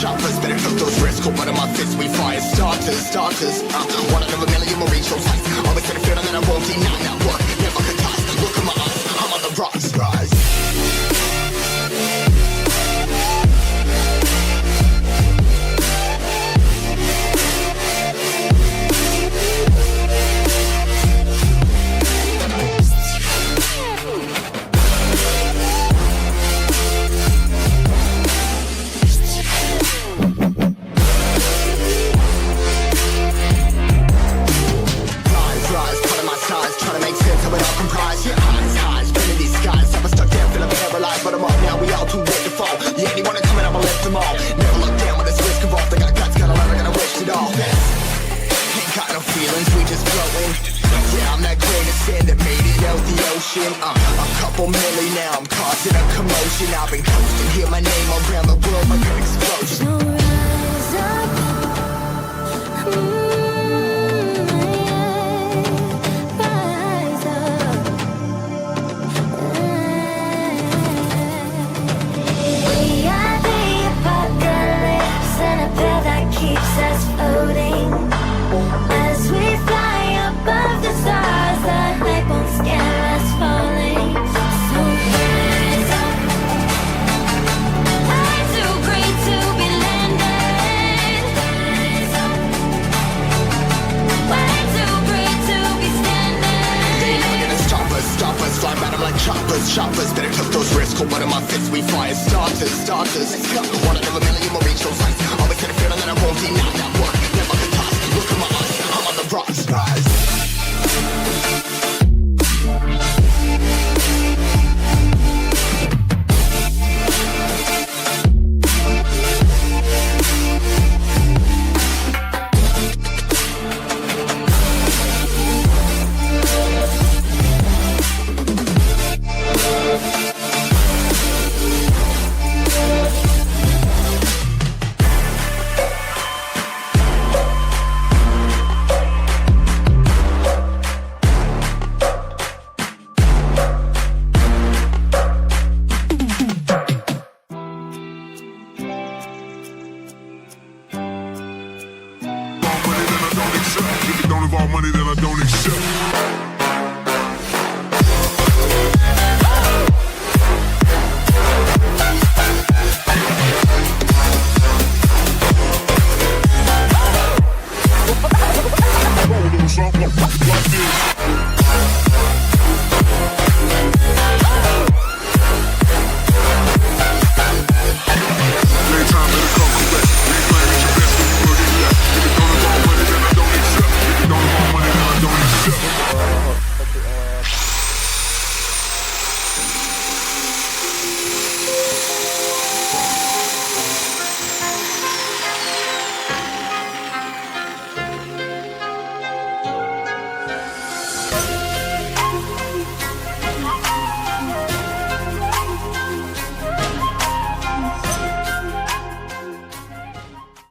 Choppers, better cook those risks. Cold blood in my fists, we fire starters. One out of a million will reach those heights. Always been a feeling that I won't deny. Not work, never could toss. Look in my eyes, I'm on the rocks. Rise. A couple milli now, I'm causing a commotion. I've been coasting, hear my name around the world like an explosion. So rise up, rise up. We are the apocalypse, and a pill that keeps us floating. As we fly above the stars, the light won't scare us falling. So rise up. I'm too great to be landed. Rise up. Way too great to be standing. They never gonna stop us, fly at 'em like choppers, better took those risks. Cold blood in my fists, we fire starters. One out of a million will reach those heights. Always had a feeling that I won't deny. Not work, never could toss. Look in my eyes, I'm on the rocks. Rise. If it don't involve money, then I don't accept. Roll those up.